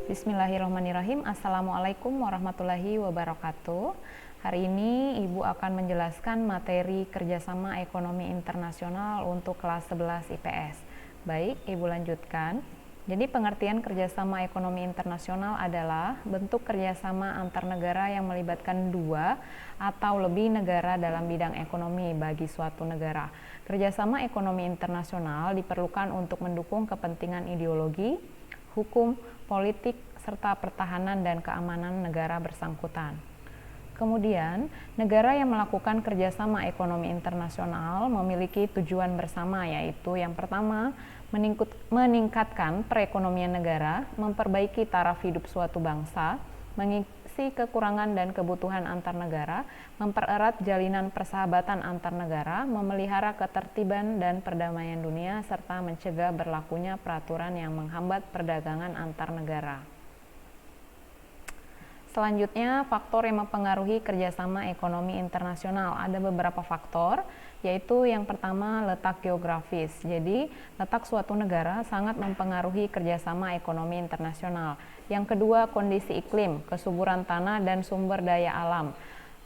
Bismillahirrahmanirrahim. Assalamualaikum warahmatullahi wabarakatuh. Hari ini Ibu akan menjelaskan materi kerjasama ekonomi internasional untuk kelas 11 IPS. Baik, Ibu lanjutkan. Jadi pengertian kerjasama ekonomi internasional adalah bentuk kerjasama antar negara yang melibatkan dua atau lebih negara dalam bidang ekonomi bagi suatu negara. Kerjasama ekonomi internasional diperlukan untuk mendukung kepentingan ideologi, hukum, politik, serta pertahanan dan keamanan negara bersangkutan. Kemudian, negara yang melakukan kerjasama ekonomi internasional memiliki tujuan bersama, yaitu yang pertama, meningkatkan perekonomian negara, memperbaiki taraf hidup suatu bangsa, mengisi kekurangan dan kebutuhan antar negara, mempererat jalinan persahabatan antar negara, memelihara ketertiban dan perdamaian dunia, serta mencegah berlakunya peraturan yang menghambat perdagangan antar negara. Selanjutnya, faktor yang mempengaruhi kerjasama ekonomi internasional. Ada beberapa faktor, yaitu yang pertama letak geografis. Jadi, letak suatu negara sangat mempengaruhi kerjasama ekonomi internasional. Yang kedua, kondisi iklim, kesuburan tanah dan sumber daya alam,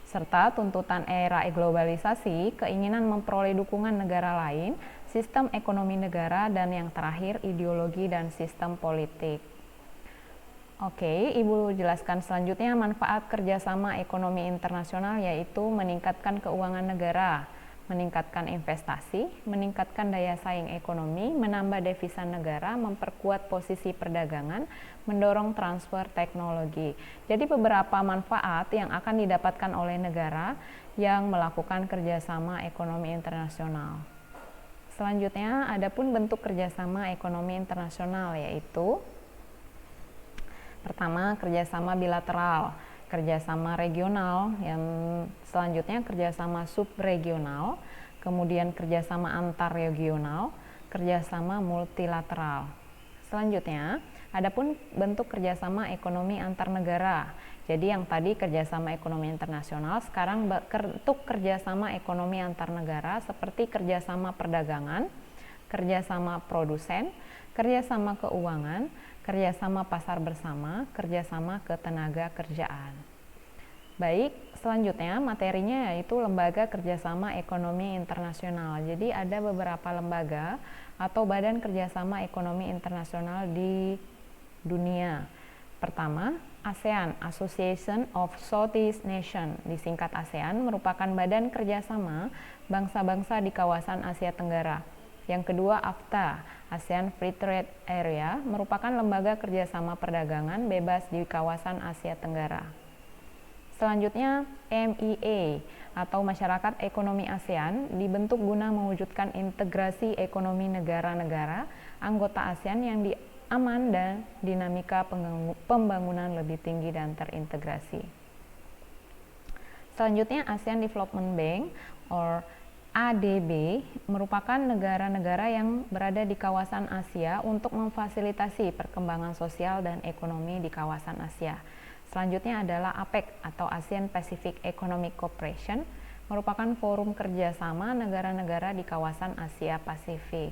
serta tuntutan era globalisasi, keinginan memperoleh dukungan negara lain, sistem ekonomi negara, dan yang terakhir, ideologi dan sistem politik. Oke, Ibu jelaskan selanjutnya manfaat kerjasama ekonomi internasional, yaitu meningkatkan keuangan negara, meningkatkan investasi, meningkatkan daya saing ekonomi, menambah devisa negara, memperkuat posisi perdagangan, mendorong transfer teknologi. Jadi beberapa manfaat yang akan didapatkan oleh negara yang melakukan kerjasama ekonomi internasional. Selanjutnya, adapun bentuk kerjasama ekonomi internasional, yaitu pertama, kerjasama bilateral, kerjasama regional, yang selanjutnya kerjasama subregional, kemudian kerjasama antar regional, kerjasama multilateral. Selanjutnya, adapun bentuk kerjasama ekonomi antar negara. Jadi yang tadi kerjasama ekonomi internasional, sekarang bentuk kerjasama ekonomi antar negara seperti kerjasama perdagangan, kerjasama produsen, kerjasama keuangan, kerjasama pasar bersama, kerjasama ketenaga kerjaan. Baik, selanjutnya materinya yaitu lembaga kerjasama ekonomi internasional. Jadi ada beberapa lembaga atau badan kerjasama ekonomi internasional di dunia. Pertama, ASEAN, Association of Southeast Nations, disingkat ASEAN, merupakan badan kerjasama bangsa-bangsa di kawasan Asia Tenggara. Yang kedua, AFTA, ASEAN Free Trade Area, merupakan lembaga kerjasama perdagangan bebas di kawasan Asia Tenggara. Selanjutnya, MEA atau Masyarakat Ekonomi ASEAN dibentuk guna mewujudkan integrasi ekonomi negara-negara anggota ASEAN yang aman dan dinamika pembangunan lebih tinggi dan terintegrasi. Selanjutnya, ASEAN Development Bank or ADB merupakan negara-negara yang berada di kawasan Asia untuk memfasilitasi perkembangan sosial dan ekonomi di kawasan Asia. Selanjutnya adalah APEC atau ASEAN Pacific Economic Cooperation, merupakan forum kerjasama negara-negara di kawasan Asia Pasifik.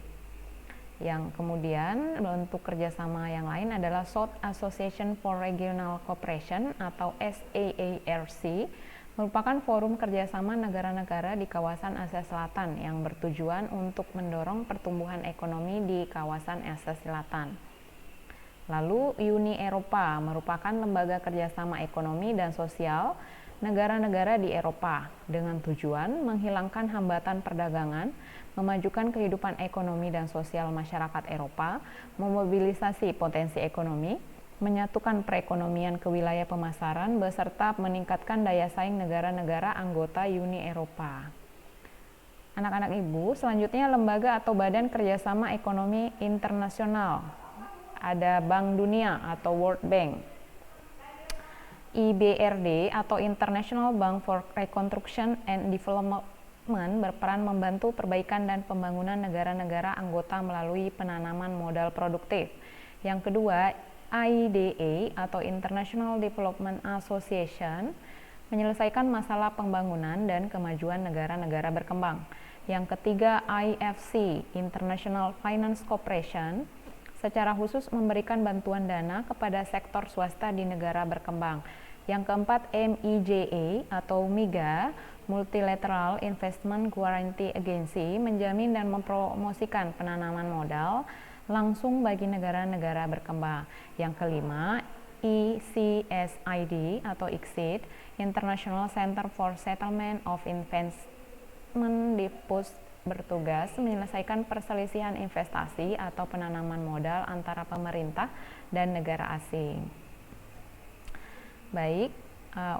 Yang kemudian bentuk kerjasama yang lain adalah South Association for Regional Cooperation atau SAARC, merupakan forum kerjasama negara-negara di kawasan Asia Selatan yang bertujuan untuk mendorong pertumbuhan ekonomi di kawasan Asia Selatan. Lalu Uni Eropa merupakan lembaga kerjasama ekonomi dan sosial negara-negara di Eropa dengan tujuan menghilangkan hambatan perdagangan, memajukan kehidupan ekonomi dan sosial masyarakat Eropa, memobilisasi potensi ekonomi, menyatukan perekonomian ke wilayah pemasaran, beserta meningkatkan daya saing negara-negara anggota Uni Eropa. Anak-anak Ibu, selanjutnya lembaga atau badan kerjasama ekonomi internasional. Ada Bank Dunia atau World Bank, IBRD atau International Bank for Reconstruction and Development berperan membantu perbaikan dan pembangunan negara-negara anggota melalui penanaman modal produktif. Yang kedua, IDA atau International Development Association menyelesaikan masalah pembangunan dan kemajuan negara-negara berkembang. Yang ketiga, IFC, International Finance Corporation, secara khusus memberikan bantuan dana kepada sektor swasta di negara berkembang. Yang keempat, MIGA atau MIGA, Multilateral Investment Guarantee Agency, menjamin dan mempromosikan penanaman modal langsung bagi negara-negara berkembang. Yang kelima, ICSID atau ICSID, International Center for Settlement of Investment Disputes, bertugas menyelesaikan perselisihan investasi atau penanaman modal antara pemerintah dan negara asing. Baik,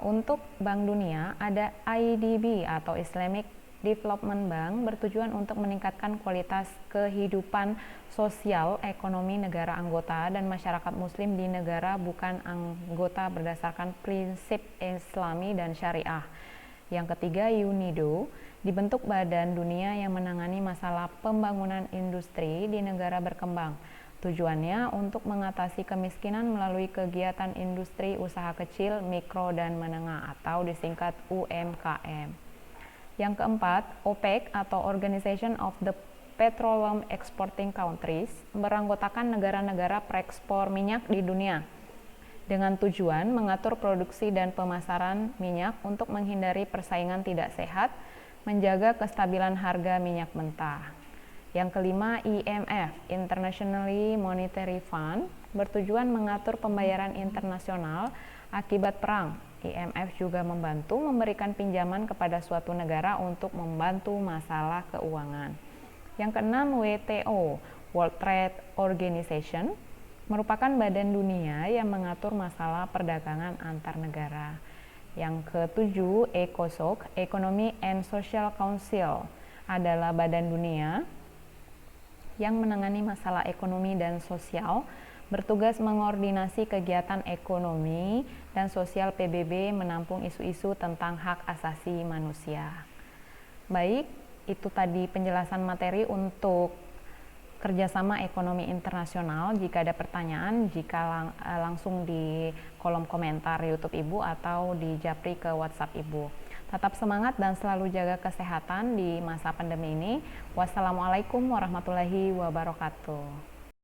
untuk Bank Dunia ada IDB atau Islamic Development Bank, bertujuan untuk meningkatkan kualitas kehidupan sosial ekonomi negara anggota dan masyarakat muslim di negara bukan anggota berdasarkan prinsip Islami dan syariah. Yang ketiga, UNIDO, dibentuk Badan Dunia yang menangani masalah pembangunan industri di negara berkembang. Tujuannya untuk mengatasi kemiskinan melalui kegiatan industri usaha kecil, mikro, dan menengah atau disingkat UMKM. Yang keempat, OPEC atau Organization of the Petroleum Exporting Countries, beranggotakan negara-negara perekspor minyak di dunia dengan tujuan mengatur produksi dan pemasaran minyak untuk menghindari persaingan tidak sehat, menjaga kestabilan harga minyak mentah. Yang kelima, IMF, Internationally Monetary Fund, bertujuan mengatur pembayaran internasional akibat perang. IMF juga membantu memberikan pinjaman kepada suatu negara untuk membantu masalah keuangan. Yang keenam, WTO, World Trade Organization, merupakan badan dunia yang mengatur masalah perdagangan antar negara. Yang ketujuh, ECOSOC, Economic and Social Council, adalah badan dunia yang menangani masalah ekonomi dan sosial, bertugas mengordinasi kegiatan ekonomi dan sosial PBB, menampung isu-isu tentang hak asasi manusia. Baik, itu tadi penjelasan materi untuk kerjasama ekonomi internasional. Jika ada pertanyaan, langsung di kolom komentar YouTube Ibu atau di japri ke WhatsApp Ibu. Tetap semangat dan selalu jaga kesehatan di masa pandemi ini. Wassalamualaikum warahmatullahi wabarakatuh.